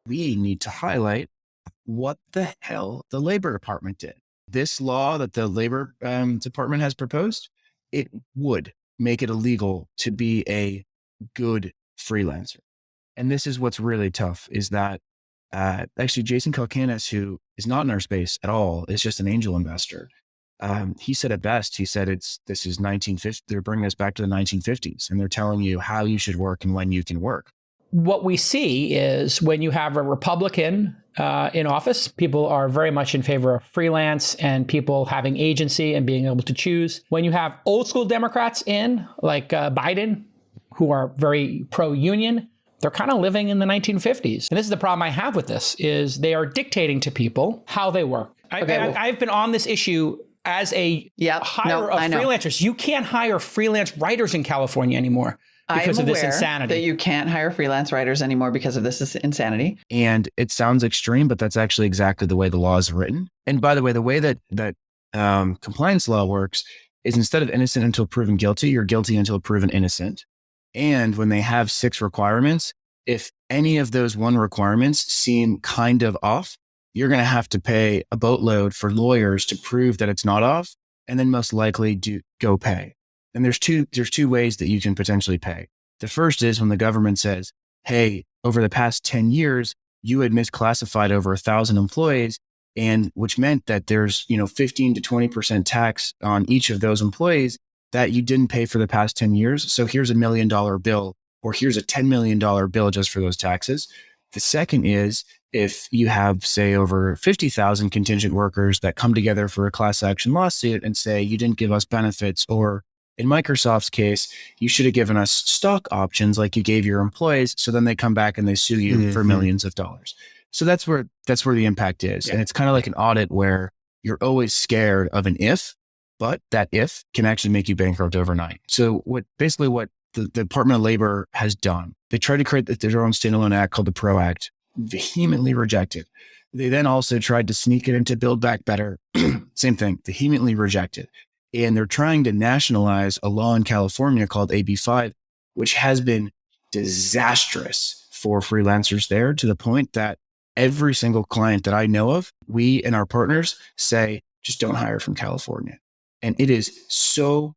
we need to highlight what the hell the Labor Department did. This law that the Labor Department has proposed, it would make it illegal to be a good freelancer. And this is what's really tough is that actually Jason Calacanis, who is not in our space at all, is just an angel investor. He said it best. He said, this is 1950. They're bringing us back to the 1950s and they're telling you how you should work and when you can work. What we see is when you have a Republican in office, people are very much in favor of freelance and people having agency and being able to choose. When you have old school Democrats in, like Biden, who are very pro-union, they're kind of living in the 1950s. And this is the problem I have with this, is they are dictating to people how they work. I've been on this issue as a hire of freelancers. You can't hire freelance writers in California anymore because of this insanity. That you can't hire freelance writers anymore because of this insanity. And it sounds extreme, but that's actually exactly the way the law is written. And by the way, the way that compliance law works is instead of innocent until proven guilty, you're guilty until proven innocent. And when they have 6 requirements, if any of those 1 requirements seem kind of off, you're going to have to pay a boatload for lawyers to prove that it's not off, and then most likely go pay. And there's two ways that you can potentially pay. The first is when the government says, hey, over the past 10 years, you had misclassified over 1,000 employees, and which meant that there's 15 to 20% tax on each of those employees that you didn't pay for the past 10 years. So here's $1 million bill, or here's a $10 million bill just for those taxes. The second is if you have, say, over 50,000 contingent workers that come together for a class action lawsuit and say, you didn't give us benefits, or in Microsoft's case, you should have given us stock options like you gave your employees. So then they come back and they sue you for millions of dollars. So that's where the impact is. Yeah. And it's kind of like an audit where you're always scared of an if, but that if can actually make you bankrupt overnight. So what the Department of Labor has done, they tried to create their own standalone act called the PRO Act, vehemently rejected. They then also tried to sneak it into Build Back Better. Same thing, vehemently rejected. And they're trying to nationalize a law in California called AB5, which has been disastrous for freelancers there, to the point that every single client that I know of, we and our partners say, just don't hire from California. And it is so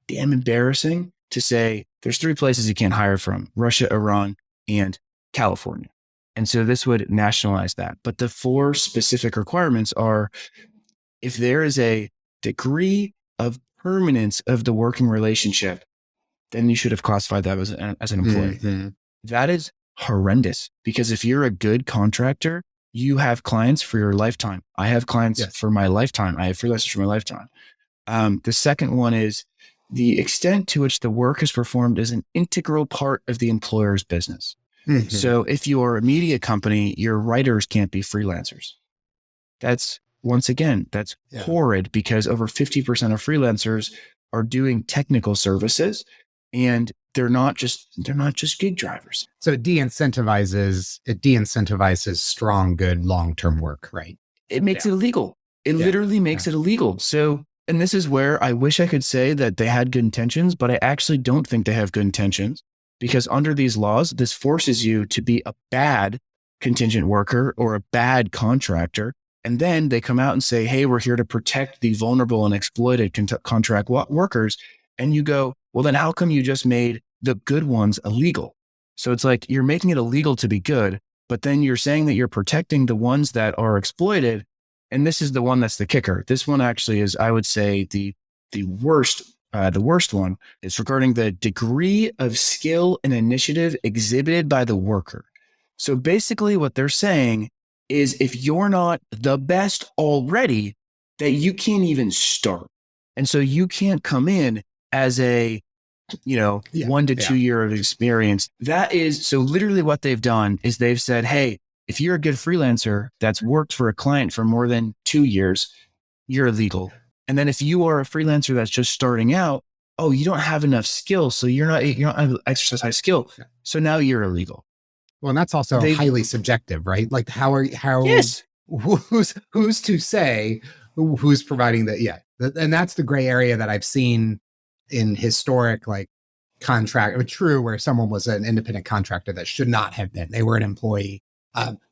damn embarrassing to say there's 3 places you can't hire from: Russia, Iran, and California. And so this would nationalize that. But the 4 specific requirements are, if there is a degree of permanence of the working relationship, then you should have classified that as an employee. Mm-hmm. That is horrendous, because if you're a good contractor, you have clients for your lifetime. I have clients for my lifetime. I have freelancers for my lifetime. The second one is the extent to which the work is performed is an integral part of the employer's business. Mm-hmm. So if you are a media company, your writers can't be freelancers. That's horrid, because over 50% of freelancers are doing technical services, and they're not just gig drivers. So it de-incentivizes strong, good, long-term work, right? It makes it illegal. It literally makes it illegal. So, and this is where I wish I could say that they had good intentions, but I actually don't think they have good intentions, because under these laws, this forces you to be a bad contingent worker or a bad contractor. And then they come out and say, hey, we're here to protect the vulnerable and exploited contract workers. And you go, well, then how come you just made the good ones illegal? So it's like you're making it illegal to be good, but then you're saying that you're protecting the ones that are exploited. And this is the one that's the kicker. This one actually is, I would say, the worst one is regarding the degree of skill and initiative exhibited by the worker. So basically what they're saying is, if you're not the best already, that you can't even start. And so you can't come in as a, 1 to 2 year of experience. That is, so literally what they've done is they've said, hey, if you're a good freelancer that's worked for a client for more than 2 years, you're illegal. And then if you are a freelancer that's just starting out, oh, you don't have enough skill, so you don't exercise high skill. So now you're illegal. Well, and that's also highly subjective, right? Like yes. Who's to say who's providing that? Yeah. And that's the gray area that I've seen in historic, like, contract, or true, where someone was an independent contractor that should not have been. They were an employee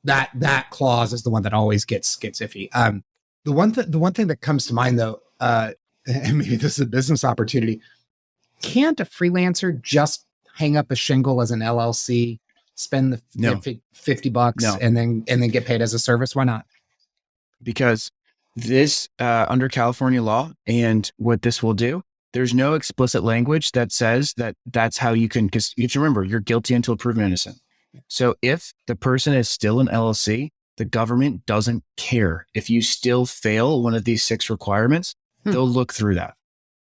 That clause is the one that always gets iffy. The one thing that comes to mind though, and maybe this is a business opportunity, can't a freelancer just hang up a shingle as an LLC, spend the No. $50 No. and then get paid as a service? Why not? Because this under California law and what this will do, there's no explicit language that says that that's how you can, because you have to remember, you're guilty until proven innocent. So if the person is still an LLC, the government doesn't care. If you still fail one of these 6 requirements, they'll look through that.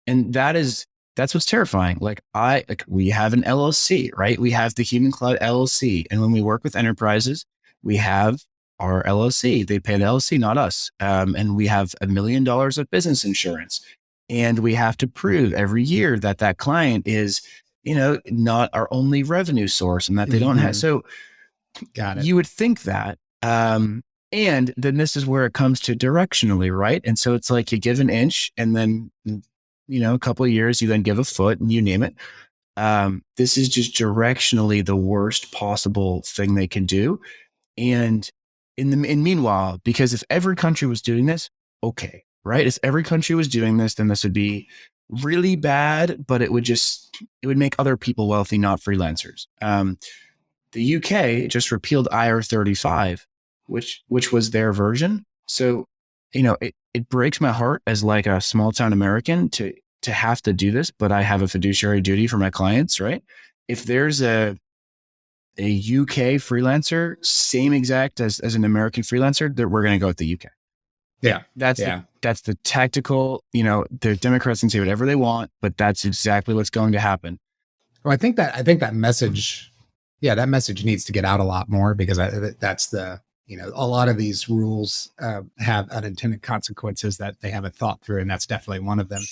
And that's what's terrifying. We have an LLC, right? We have the Human Cloud LLC. And when we work with enterprises, we have our LLC. They pay the LLC, not us. And we have $1 million of business insurance. And we have to prove every year that that client is, not our only revenue source and that they don't have. So Got it. you would think that. And then this is where it comes to directionally, right? And so it's like you give an inch and then, a couple of years, you then give a foot and you name it. This is just directionally the worst possible thing they can do. And meanwhile, because if every country was doing this, okay, right? If every country was doing this, then this would be really bad, but it would make other people wealthy, not freelancers. The UK just repealed IR35, which was their version. So, it breaks my heart as like a small town American to have to do this, but I have a fiduciary duty for my clients, right? If there's a UK freelancer, same exact as an American freelancer, that we're going to go with the UK. Yeah. That's the tactical, the Democrats can say whatever they want, but that's exactly what's going to happen. Well, I think that message, that message needs to get out a lot more, because that's a lot of these rules have unintended consequences that they haven't thought through. And that's definitely one of them.